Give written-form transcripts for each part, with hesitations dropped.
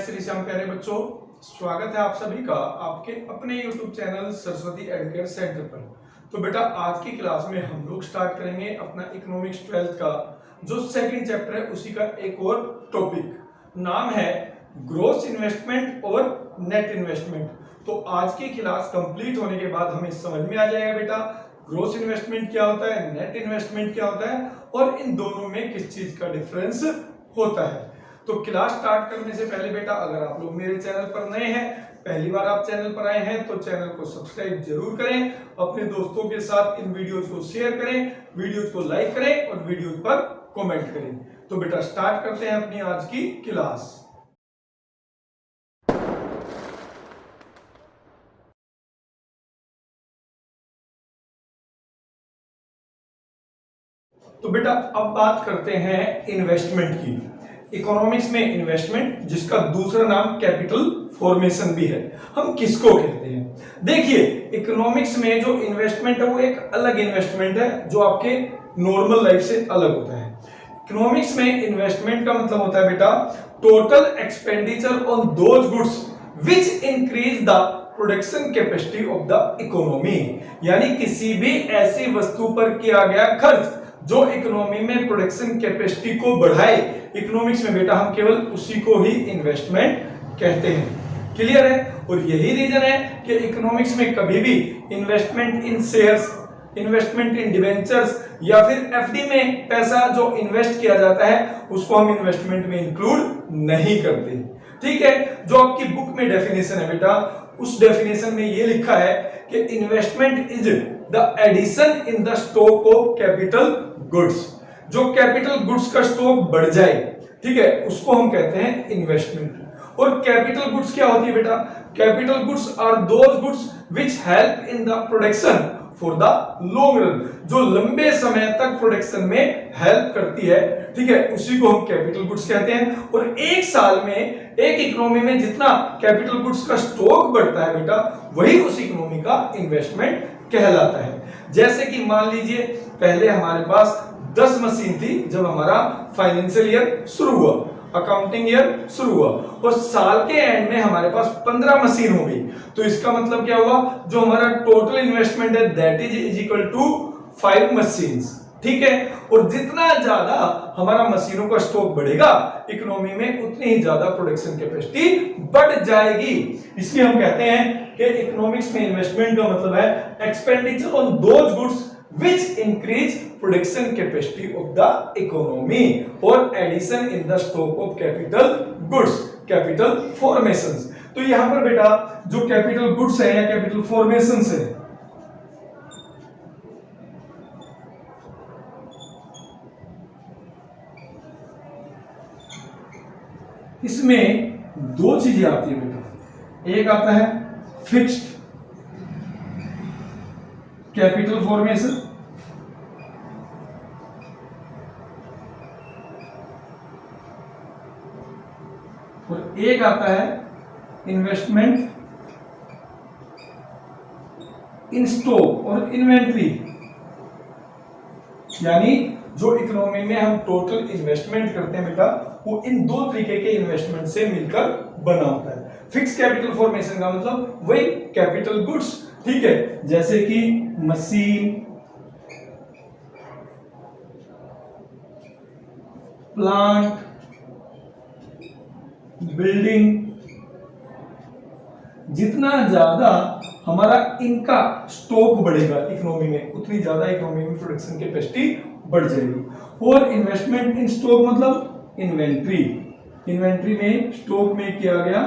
श्री श्याम प्यारे बच्चों, स्वागत है आप सभी का आपके अपने YouTube channel Saraswati education centre पर। तो बेटा आज की क्लास में हम लोग स्टार्ट करेंगे अपना इकोनॉमिक्स 12th का जो सेकंड चैप्टर है उसी का एक और टॉपिक, नाम है ग्रॉस इन्वेस्टमेंट और नेट इन्वेस्टमेंट। तो आज की क्लास कंप्लीट होने के बाद हमें समझ में आ जाएगा बेटा ग्रॉस इन्वेस्टमेंट क्या होता है, नेट इन्वेस्टमेंट क्या होता है और इन दोनों में किस चीज का डिफरेंस होता है। तो क्लास स्टार्ट करने से पहले बेटा अगर आप लोग मेरे चैनल पर नए हैं, पहली बार आप चैनल पर आए हैं तो चैनल को सब्सक्राइब जरूर करें, अपने दोस्तों के साथ इन वीडियोस को शेयर करें, वीडियोस को लाइक करें और वीडियोस पर कमेंट करें। तो बेटा स्टार्ट करते हैं अपनी आज की क्लास। तो बेटा अब बात करते हैं इन्वेस्टमेंट की। इकोनॉमिक्स में इन्वेस्टमेंट, जिसका दूसरा नाम कैपिटल फॉर्मेशन भी है, हम किसको कहते हैं? देखिए इकोनॉमिक्स में जो इन्वेस्टमेंट है वो एक अलग इन्वेस्टमेंट है जो आपके नॉर्मल लाइफ से अलग होता है। इकोनॉमिक्स में इन्वेस्टमेंट का मतलब होता है बेटा total expenditure on those goods which increase the production capacity of the economy, यानी किसी भी ऐसी वस्तु पर किया गया खर्च जो इकोनॉमी में प्रोडक्शन कैपेसिटी को बढ़ाए। इकोनॉमिक्स में बेटा हम केवल उसी को ही इन्वेस्टमेंट कहते हैं। क्लियर है? और यही रीजन है कि इकोनॉमिक्स में कभी भी इन्वेस्टमेंट इन शेयर्स, इन्वेस्टमेंट इन डिवेंचर्स या फिर एफडी में पैसा जो इन्वेस्ट किया जाता है उसको हम इन्वेस्टमेंट में इंक्लूड नहीं करते। ठीक है, जो आपकी बुक में डेफिनेशन है बेटा उस डेफिनेशन में ये लिखा है कि investment is the addition in the stock of capital goods. जो कैपिटल गुड्स का स्टॉक बढ़ जाए, ठीक है, उसको हम कहते हैं इन्वेस्टमेंट। और कैपिटल गुड्स क्या होती है बेटा? Capital goods are those goods which help in the production for the long run, जो लंबे समय तक प्रोडक्शन में हेल्प करती है, ठीक है, उसी को हम कैपिटल गुड्स कहते हैं। और एक साल में एक इकोनॉमी में जितना कैपिटल गुड्स का स्टॉक बढ़ता है बेटा वही उस इकोनॉमी का इन्वेस्टमेंट कहलाता है। जैसे कि मान लीजिए पहले हमारे पास 10 मशीन थी जब हमारा फाइनेंशियल ईयर शुरू हुआ, अकाउंटिंग ईयर शुरू हुआ, और साल के एंड में हमारे पास 15 मशीन हो गई। तो इसका मतलब क्या हुआ, जो हमारा टोटल इन्वेस्टमेंट है that is equal to 5 machines. ठीक है, और जितना ज्यादा हमारा मशीनों का स्टॉक बढ़ेगा इकोनॉमी में उतनी ही ज्यादा प्रोडक्शन कैपेसिटी बढ़ जाएगी। इसलिए हम कहते हैं कि इकोनॉमिक्स में इन्वेस्टमेंट का मतलब है expenditure on those goods which increase production capacity of the economy or addition in the stock of capital goods, capital formations। तो यहां पर बेटा जो कैपिटल गुड्स है या कैपिटल फॉर्मेशंस है, इसमें दो चीजें आती है बेटा। एक आता है फिक्स्ड कैपिटल फॉर्मेशन और एक आता है इन्वेस्टमेंट इन स्टॉक और इन्वेंट्री, यानी जो इकोनॉमी में हम टोटल इन्वेस्टमेंट करते हैं बेटा वो इन दो तरीके के इन्वेस्टमेंट से मिलकर बना होता है। फिक्स कैपिटल फॉर्मेशन का मतलब वही कैपिटल गुड्स, ठीक है, जैसे कि मशीन, प्लांट, बिल्डिंग, जितना ज्यादा हमारा इनका स्टॉक बढ़ेगा इकोनॉमी में उतनी ज्यादा इकोनॉमी में प्रोडक्शन कैपेसिटी बढ़ जाएगी। और इन्वेस्टमेंट इन स्टॉक मतलब इन्वेंट्री, इन्वेंट्री में स्टॉक में किया गया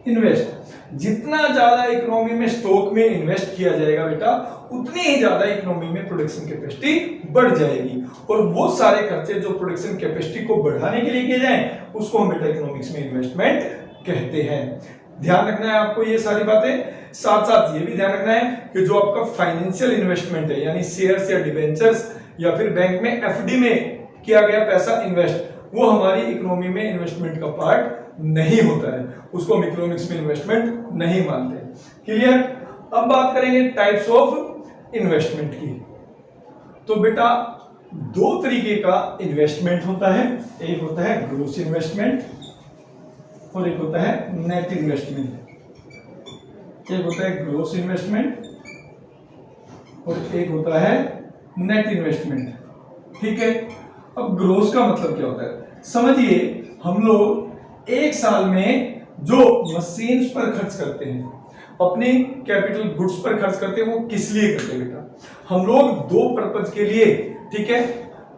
इन्वेस्ट। जितना ज्यादा इकोनॉमी में स्टॉक में इन्वेस्ट किया जाएगा बेटा उतनी ही ज्यादा इकोनॉमी में प्रोडक्शन कैपेसिटी बढ़ जाएगी। और वो सारे खर्चे जो प्रोडक्शन कैपेसिटी को बढ़ाने के लिए किए जाएं उसको हम बेटा इकोनॉमिक्स में इन्वेस्टमेंट कहते हैं। ध्यान रखना है आपको ये सारी बातें। साथ साथ ये भी ध्यान रखना है कि जो आपका फाइनेंशियल इन्वेस्टमेंट है यानी शेयर्स या डिबेंचर्स या फिर बैंक में एफडी में किया गया पैसा इन्वेस्ट, वो हमारी इकोनॉमी में इन्वेस्टमेंट का पार्ट नहीं होता है, उसको हम इकोनॉमिक्स में इन्वेस्टमेंट नहीं मानते। क्लियर? अब बात करेंगे टाइप्स ऑफ इन्वेस्टमेंट की। तो बेटा दो तरीके का इन्वेस्टमेंट होता है, एक होता है ग्रोस इन्वेस्टमेंट और एक होता है नेट इन्वेस्टमेंट। एक होता है ग्रोस इन्वेस्टमेंट और एक होता है नेट इन्वेस्टमेंट। ठीक है, अब ग्रोस का मतलब क्या होता है समझिए। हम लोग एक साल में जो मशीन्स पर खर्च करते हैं, अपने कैपिटल गुड्स पर खर्च करते हैं, वो किस लिए करते हैं बेटा? हम लोग दो पर्पज के लिए, ठीक है,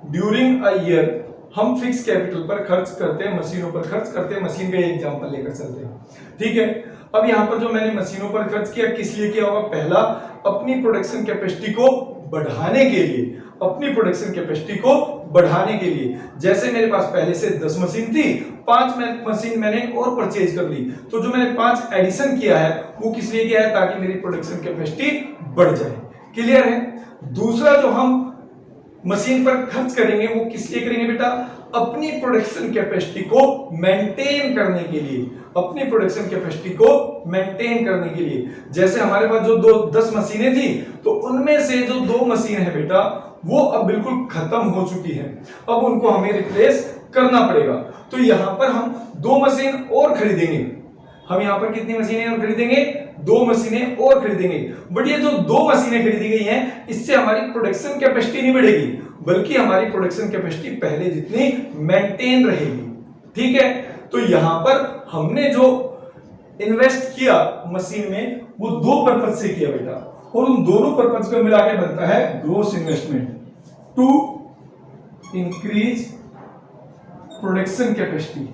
ड्यूरिंग अ ईयर हम फिक्स कैपिटल पर खर्च करते हैं, मशीनों पर खर्च करते हैं। मशीन का एग्जांपल लेकर चलते हैं, ठीक है। अब यहाँ पर जो मैंने मशीनों पर खर्च किया, किस लिए किया होगा? पहला, अपनी प्रोडक्शन कैपेसिटी को बढ़ाने के लिए, अपनी प्रोडक्शन कैपेसिटी को बढ़ाने के लिए। जैसे मेरे पास पहले से 10 मशीन थी, 5 मशीन मैंने और परचेज कर ली, तो जो मैंने 5 एडिशन किया है वो किस लिए किया है? ताकि मेरी प्रोडक्शन कैपेसिटी बढ़ जाए। क्लियर है? दूसरा जो हम मशीन पर खर्च करेंगे वो किस लिए करेंगे बेटा? अपनी प्रोडक्शन कैपेसिटी को मेंटेन करने के लिए, अपनी प्रोडक्शन कैपेसिटी को मेंटेन करने के लिए। जैसे हमारे पास जो 10 मशीनें थी, तो उनमें से जो 2 मशीन है बेटा वो अब बिल्कुल खत्म हो चुकी है, अब उनको हमें रिप्लेस करना पड़ेगा। तो यहां पर हम 2 मशीन और खरीदेंगे। हम यहां पर कितनी मशीनें और खरीदेंगे? 2 मशीनें और खरीदेंगे। बट ये जो 2 मशीनें खरीदी गई हैं, इससे हमारी प्रोडक्शन कैपेसिटी नहीं बढ़ेगी, बल्कि हमारी प्रोडक्शन कैपेसिटी पहले जितनी मेंटेन रहेगी। ठीक है, तो यहां पर हमने जो इन्वेस्ट किया मशीन में, वो 2 पर्पज से किया बेटा, और उन दोनों पर्पज को मिला के बनता है gross investment to increase production capacity.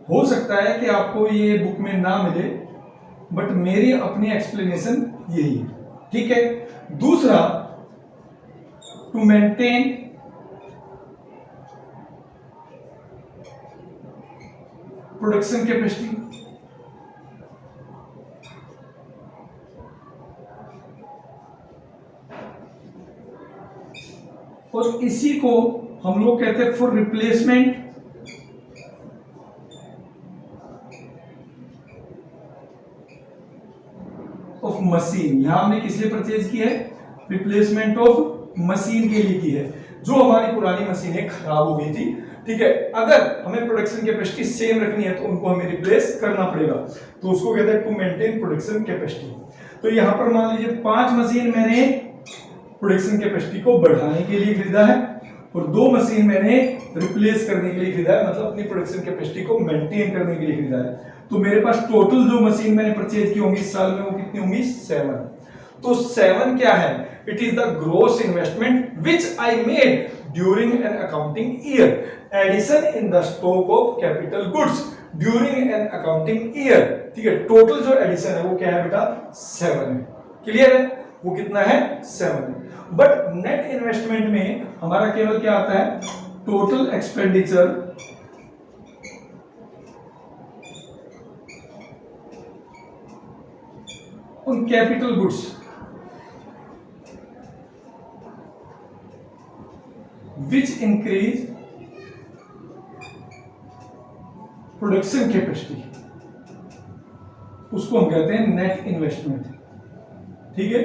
हो सकता है कि आपको ये बुक में ना मिले, बट मेरी अपनी एक्सप्लेनेशन यही है। ठीक है, दूसरा, टू मेंटेन प्रोडक्शन कैपेसिटी। और इसी को हम लोग कहते हैं फॉर रिप्लेसमेंट ऑफ मशीन। यहां हमने किस लिए परचेज की है? रिप्लेसमेंट ऑफ मशीन के लिए की है। जो हमारी पुरानी मशीनें खराब हो गई थी, ठीक है, अगर हमें प्रोडक्शन कैपेसिटी सेम रखनी है तो उनको हमें रिप्लेस करना पड़ेगा, तो उसको कहते हैं टू मेंटेन प्रोडक्शन कैपेसिटी। तो यहां पर मान लीजिए 5 मशीन मैंने प्रोडक्शन कैपेसिटी को बढ़ाने के लिए खरीदा है, और 2 मशीन मैंने रिप्लेस करने के लिए खरीदा है, मतलब अपनी प्रोडक्शन कैपेसिटी को मेंटेन करने के लिए खरीदा है। तो मेरे पास टोटल जो मशीन मैंने परचेज की होंगी इस साल में, वो कितनी होंगी? 7। तो 7 क्या है? It is the gross investment which I made during an accounting year, addition in the stock of capital goods during an accounting year. ठीक है, टोटल जो एडिशन है वो क्या है बेटा? 7 है। क्लियर है? वो कितना है? 7 है। बट नेट इन्वेस्टमेंट में हमारा केवल क्या आता है? Total expenditure on capital goods which increase production capacity, उसको हम कहते हैं नेट इन्वेस्टमेंट। ठीक है,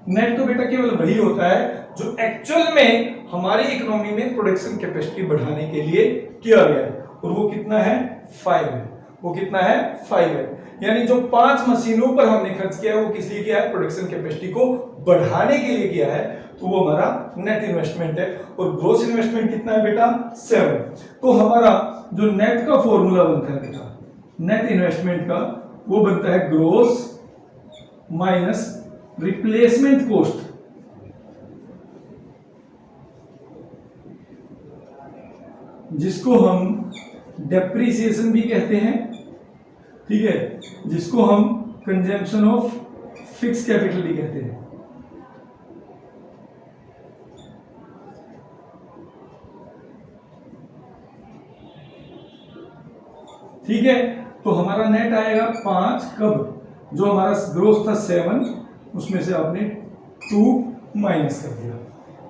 नेट तो बेटा केवल वही होता है जो एक्चुअल में हमारी इकोनॉमी में प्रोडक्शन कैपेसिटी बढ़ाने के लिए किया गया है, और वो कितना है? 5 है। वो कितना है? 5 है। यानी जो 5 मशीनों पर हमने खर्च किया है वो किस लिए किया है? प्रोडक्शन कैपेसिटी को बढ़ाने के लिए किया है, तो वो हमारा नेट इन्वेस्टमेंट है। और ग्रोस इन्वेस्टमेंट कितना है बेटा? 7। तो हमारा जो नेट का फॉर्मूला बनता है बेटा, नेट इन्वेस्टमेंट का, वो बनता है ग्रोस माइनस रिप्लेसमेंट कॉस्ट, जिसको हम डेप्रिसिएशन भी कहते हैं। ठीक है, जिसको हम कंजम्पशन ऑफ फिक्स कैपिटल भी कहते हैं। ठीक है, तो हमारा नेट आएगा 5। कब? जो हमारा ग्रोस था 7, उसमें से आपने 2 माइनस कर दिया।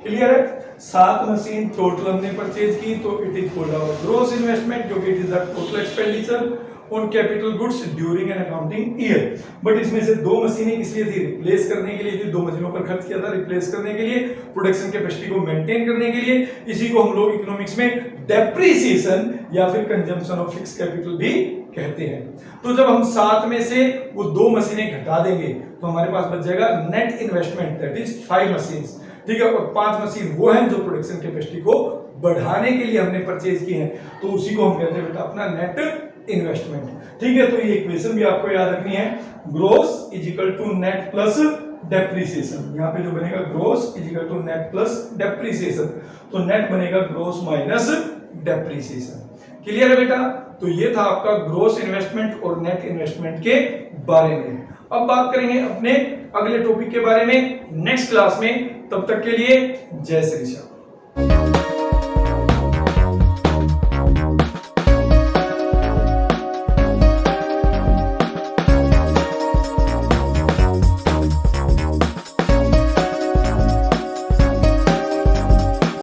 क्लियर है? 7 मशीन टोटल हमने परचेज की, तो it is called our gross investment, क्योंकि it is the total expenditure. On capital goods during an accounting year. But इसमें से 2 मशीनें किस लिए थी? रिप्लेस करने के लिए थी। 2 मशीनों पर खर्च किया था रिप्लेस करने के लिए, प्रोडक्शन कैपेसिटी को मेंटेन करने के लिए। इसी को हम लोग इकोनॉमिक्स में डेप्रिसिएशन या फिर कंजम्पशन ऑफ फिक्स कैपिटल भी कहते हैं। तो जब हम 7 में से वो 2 मशीनें घटा देंगे तो हमारे पास बच जाएगा net investment, that is 5 machines. ठीक है, और 5 मशीन वो हैं जो प्रोडक्शन कैपेसिटी को बढ़ाने के लिए हमने परचेज की हैं, तो उसी को हम कहते हैं बेटा अपना नेट इन्वेस्टमेंट। ठीक है, तो ये इक्वेशन भी आपको याद रखनी है, gross is equal to net plus depreciation. यहाँ पे जो बनेगा gross is equal to net plus depreciation, तो नेट बनेगा ग्रोस माइनस डेप्रिसिएशन। क्लियर है बेटा? तो ये था आपका ग्रोस इन्वेस्टमेंट और नेट इन्वेस्टमेंट के बारे में। अब बात करेंगे अपने अगले टॉपिक के बारे में नेक्स्ट क्लास में। तब तक के लिए जय श्री श्याम।